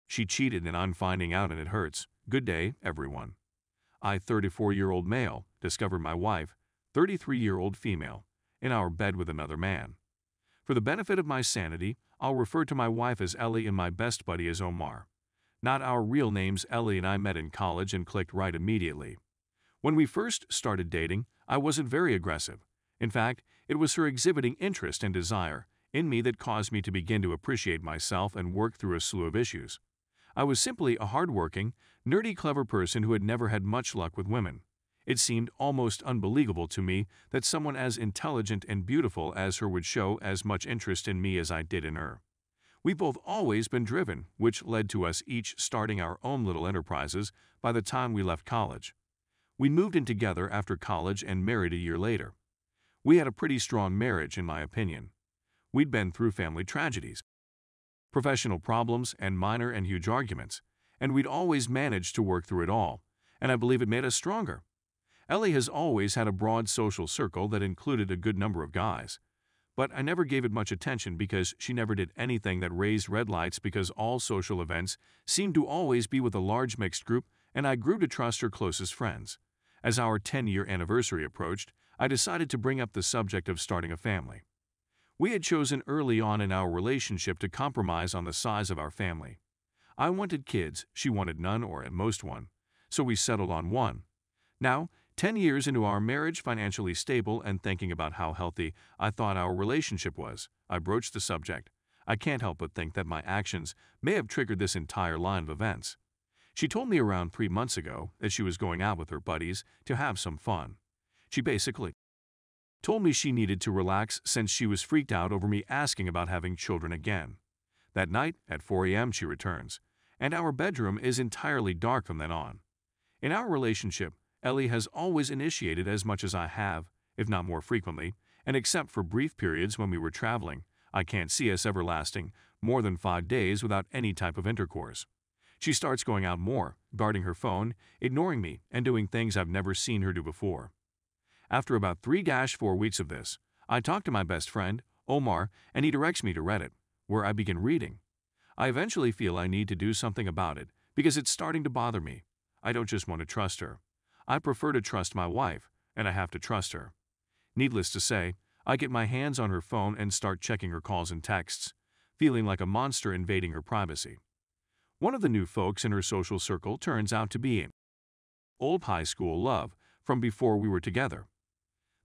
She cheated and I'm finding out and it hurts. Good day, everyone. I, 34-year-old male, discovered my wife, 33-year-old female, in our bed with another man. For the benefit of my sanity, I'll refer to my wife as Ellie and my best buddy as Omar. Not our real names. Ellie and I met in college and clicked right immediately. When we first started dating, I wasn't very aggressive. In fact, it was her exhibiting interest and desire in me that caused me to begin to appreciate myself and work through a slew of issues. I was simply a hardworking, nerdy, clever person who had never had much luck with women. It seemed almost unbelievable to me that someone as intelligent and beautiful as her would show as much interest in me as I did in her. We've both always been driven, which led to us each starting our own little enterprises by the time we left college. We moved in together after college and married a year later. We had a pretty strong marriage, in my opinion. We'd been through family tragedies, professional problems, and minor and huge arguments, and we'd always managed to work through it all, and I believe it made us stronger. Ellie has always had a broad social circle that included a good number of guys, but I never gave it much attention because she never did anything that raised red lights because all social events seemed to always be with a large mixed group, and I grew to trust her closest friends. As our 10-year anniversary approached, I decided to bring up the subject of starting a family. We had chosen early on in our relationship to compromise on the size of our family. I wanted kids, she wanted none or at most one, so we settled on one. Now, 10 years into our marriage, financially stable and thinking about how healthy I thought our relationship was, I broached the subject. I can't help but think that my actions may have triggered this entire line of events. She told me around 3 months ago that she was going out with her buddies to have some fun. She basically told me she needed to relax since she was freaked out over me asking about having children again. That night, at 4 a.m. she returns, and our bedroom is entirely dark from then on. In our relationship, Ellie has always initiated as much as I have, if not more frequently, and except for brief periods when we were traveling, I can't see us ever lasting more than 5 days without any type of intercourse. She starts going out more, guarding her phone, ignoring me, and doing things I've never seen her do before. After about 3-4 weeks of this, I talk to my best friend, Omar, and he directs me to Reddit, where I begin reading. I eventually feel I need to do something about it because it's starting to bother me. I don't just want to trust her. I prefer to trust my wife, and I have to trust her. Needless to say, I get my hands on her phone and start checking her calls and texts, feeling like a monster invading her privacy. One of the new folks in her social circle turns out to be an old high school love from before we were together.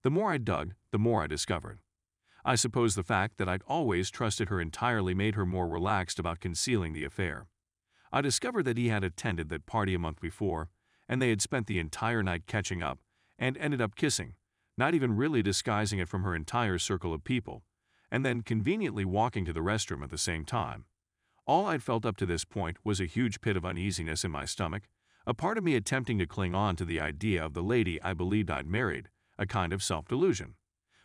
The more I dug, the more I discovered. I suppose the fact that I'd always trusted her entirely made her more relaxed about concealing the affair. I discovered that he had attended that party a month before, and they had spent the entire night catching up and ended up kissing, not even really disguising it from her entire circle of people, and then conveniently walking to the restroom at the same time. All I'd felt up to this point was a huge pit of uneasiness in my stomach, a part of me attempting to cling on to the idea of the lady I believed I'd married, a kind of self-delusion.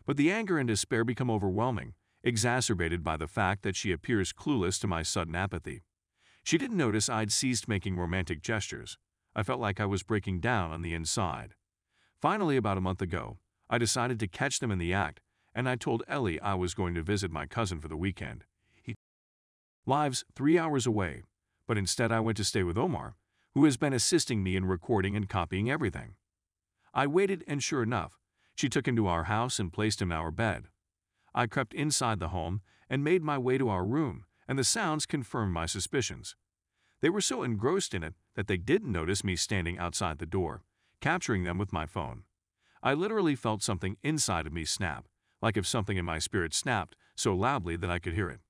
But the anger and despair become overwhelming, exacerbated by the fact that she appears clueless to my sudden apathy. She didn't notice I'd ceased making romantic gestures. I felt like I was breaking down on the inside. Finally, about a month ago, I decided to catch them in the act, and I told Ellie I was going to visit my cousin for the weekend. He lives 3 hours away, but instead I went to stay with Omar, who has been assisting me in recording and copying everything. I waited, and sure enough, she took him to our house and placed him in our bed. I crept inside the home and made my way to our room, and the sounds confirmed my suspicions. They were so engrossed in it that they didn't notice me standing outside the door, capturing them with my phone. I literally felt something inside of me snap, like if something in my spirit snapped so loudly that I could hear it.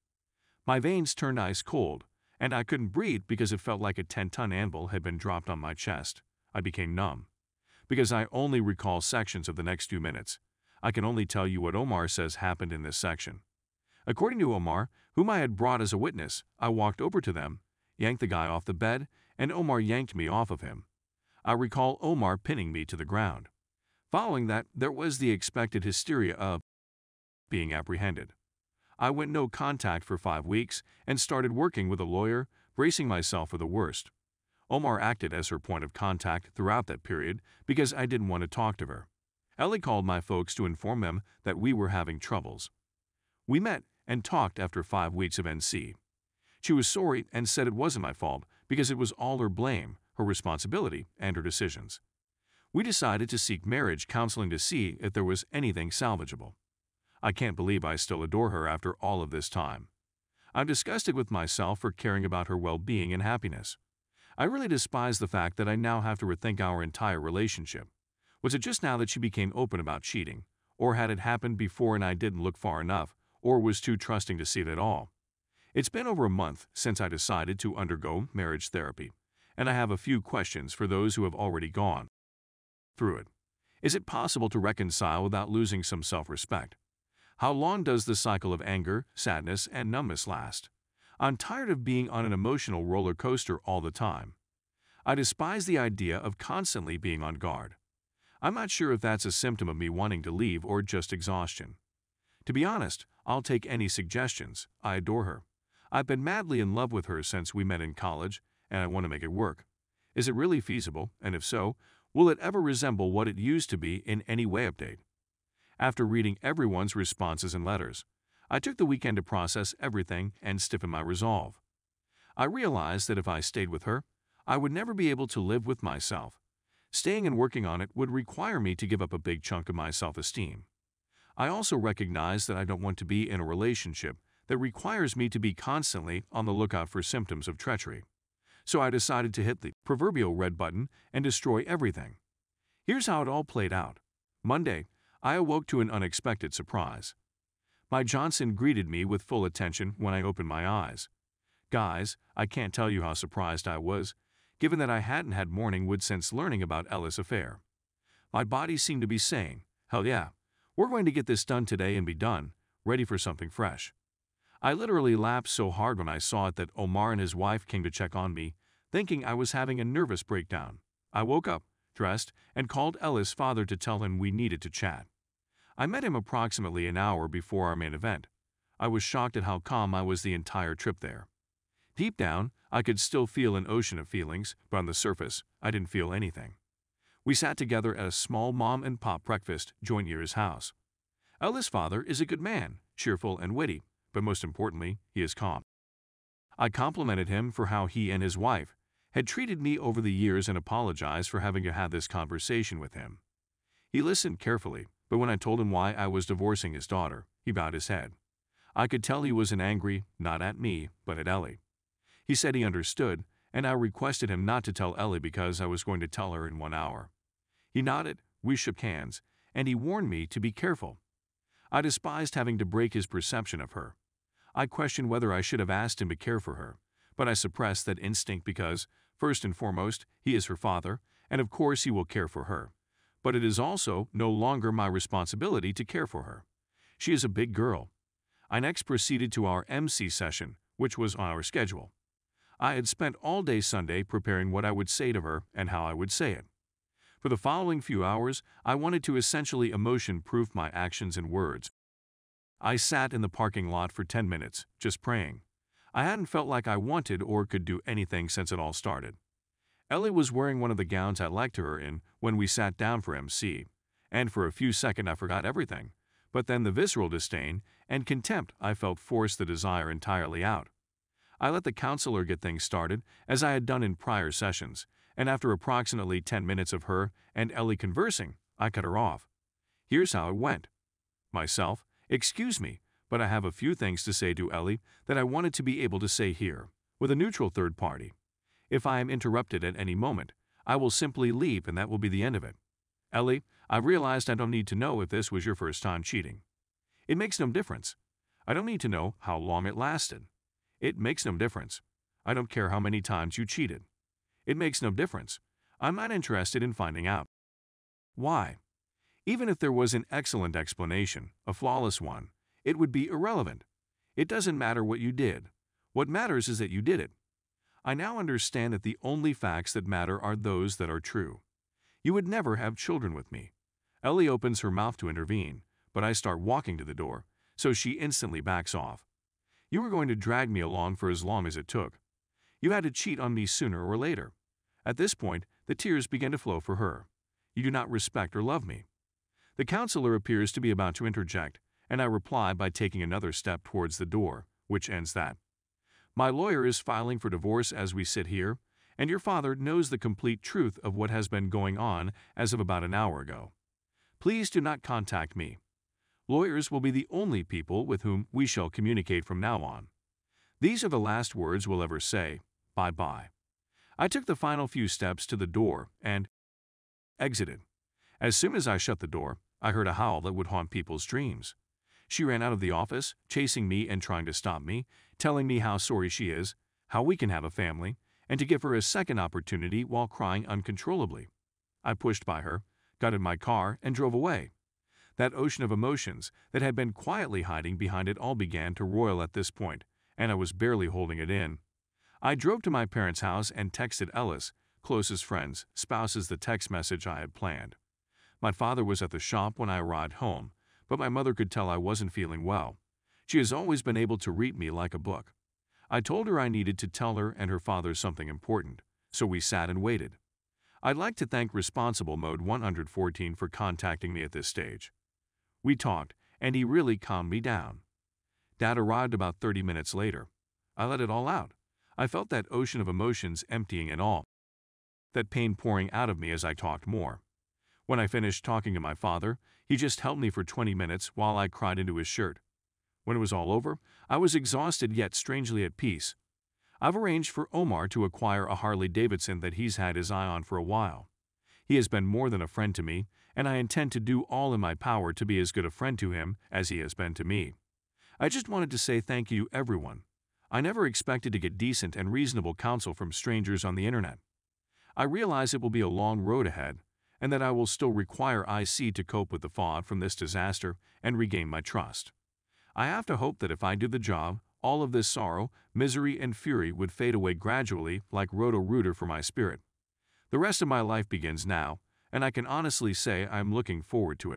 My veins turned ice cold, and I couldn't breathe because it felt like a 10-ton anvil had been dropped on my chest. I became numb. Because I only recall sections of the next few minutes, I can only tell you what Omar says happened in this section. According to Omar, whom I had brought as a witness, I walked over to them, yanked the guy off the bed, and Omar yanked me off of him. I recall Omar pinning me to the ground. Following that, there was the expected hysteria of being apprehended. I went no contact for 5 weeks and started working with a lawyer, bracing myself for the worst. Omar acted as her point of contact throughout that period because I didn't want to talk to her. Ellie called my folks to inform them that we were having troubles. We met and talked after 5 weeks of NC. She was sorry and said it wasn't my fault because it was all her blame, her responsibility, and her decisions. We decided to seek marriage counseling to see if there was anything salvageable. I can't believe I still adore her after all of this time. I'm disgusted with myself for caring about her well-being and happiness. I really despise the fact that I now have to rethink our entire relationship. Was it just now that she became open about cheating? Or had it happened before and I didn't look far enough, or was too trusting to see it at all? It's been over a month since I decided to undergo marriage therapy, and I have a few questions for those who have already gone through it. Is it possible to reconcile without losing some self-respect? How long does the cycle of anger, sadness, and numbness last? I'm tired of being on an emotional roller coaster all the time. I despise the idea of constantly being on guard. I'm not sure if that's a symptom of me wanting to leave or just exhaustion. To be honest, I'll take any suggestions. I adore her. I've been madly in love with her since we met in college, and I want to make it work. Is it really feasible, and if so, will it ever resemble what it used to be in any way? Update. After reading everyone's responses and letters, I took the weekend to process everything and stiffen my resolve. I realized that if I stayed with her, I would never be able to live with myself. Staying and working on it would require me to give up a big chunk of my self-esteem. I also recognize that I don't want to be in a relationship that requires me to be constantly on the lookout for symptoms of treachery. So I decided to hit the proverbial red button and destroy everything. Here's how it all played out. Monday, I awoke to an unexpected surprise. My Johnson greeted me with full attention when I opened my eyes. Guys, I can't tell you how surprised I was, given that I hadn't had morning wood since learning about Ella's affair. My body seemed to be saying, hell yeah, we're going to get this done today and be done, ready for something fresh. I literally laughed so hard when I saw it that Omar and his wife came to check on me, thinking I was having a nervous breakdown. I woke up, dressed, and called Ella's father to tell him we needed to chat. I met him approximately an hour before our main event. I was shocked at how calm I was the entire trip there. Deep down, I could still feel an ocean of feelings, but on the surface, I didn't feel anything. We sat together at a small mom-and-pop breakfast joint near his house. Ella's father is a good man, cheerful and witty, but most importantly, he is calm. I complimented him for how he and his wife had treated me over the years and apologized for having to have this conversation with him. He listened carefully, but when I told him why I was divorcing his daughter, he bowed his head. I could tell he was angry, not at me, but at Ellie. He said he understood, and I requested him not to tell Ellie because I was going to tell her in 1 hour. He nodded, we shook hands, and he warned me to be careful. I despised having to break his perception of her. I questioned whether I should have asked him to care for her, but I suppressed that instinct because, first and foremost, he is her father, and of course he will care for her. But it is also no longer my responsibility to care for her. She is a big girl. I next proceeded to our MC session, which was on our schedule. I had spent all day Sunday preparing what I would say to her and how I would say it. For the following few hours, I wanted to essentially emotion-proof my actions and words. I sat in the parking lot for 10 minutes, just praying. I hadn't felt like I wanted or could do anything since it all started. Ellie was wearing one of the gowns I liked her in when we sat down for MC, and for a few seconds I forgot everything, but then the visceral disdain and contempt I felt forced the desire entirely out. I let the counselor get things started, as I had done in prior sessions, and after approximately 10 minutes of her and Ellie conversing, I cut her off. Here's how it went. Myself, excuse me, but I have a few things to say to Ellie that I wanted to be able to say here, with a neutral third party. If I am interrupted at any moment, I will simply leave and that will be the end of it. Ellie, I realized I don't need to know if this was your first time cheating. It makes no difference. I don't need to know how long it lasted. It makes no difference. I don't care how many times you cheated. It makes no difference. I'm not interested in finding out. Why? Even if there was an excellent explanation, a flawless one, it would be irrelevant. It doesn't matter what you did. What matters is that you did it. I now understand that the only facts that matter are those that are true. You would never have children with me. Ellie opens her mouth to intervene, but I start walking to the door, so she instantly backs off. You were going to drag me along for as long as it took. You had to cheat on me sooner or later. At this point, the tears begin to flow for her. You do not respect or love me. The counselor appears to be about to interject, and I reply by taking another step towards the door, which ends that. My lawyer is filing for divorce as we sit here, and your father knows the complete truth of what has been going on as of about an hour ago. Please do not contact me. Lawyers will be the only people with whom we shall communicate from now on. These are the last words we'll ever say. Bye-bye." I took the final few steps to the door and exited. As soon as I shut the door, I heard a howl that would haunt people's dreams. She ran out of the office, chasing me and trying to stop me, telling me how sorry she is, how we can have a family, and to give her a second opportunity while crying uncontrollably. I pushed by her, got in my car, and drove away. That ocean of emotions that had been quietly hiding behind it all began to roil at this point, and I was barely holding it in. I drove to my parents' house and texted Ellis, closest friends, spouses, the text message I had planned. My father was at the shop when I arrived home, but my mother could tell I wasn't feeling well. She has always been able to read me like a book. I told her I needed to tell her and her father something important, so we sat and waited. I'd like to thank Responsible Mode 114 for contacting me at this stage. We talked, and he really calmed me down. Dad arrived about 30 minutes later. I let it all out. I felt that ocean of emotions emptying it all, that pain pouring out of me as I talked more. When I finished talking to my father, he just held me for 20 minutes while I cried into his shirt. When it was all over, I was exhausted yet strangely at peace. I've arranged for Omar to acquire a Harley-Davidson that he's had his eye on for a while. He has been more than a friend to me, and I intend to do all in my power to be as good a friend to him as he has been to me. I just wanted to say thank you, everyone. I never expected to get decent and reasonable counsel from strangers on the internet. I realize it will be a long road ahead, and that I will still require IC to cope with the fallout from this disaster and regain my trust. I have to hope that if I do the job, all of this sorrow, misery, and fury would fade away gradually like Roto-Rooter for my spirit. The rest of my life begins now, and I can honestly say I'm looking forward to it.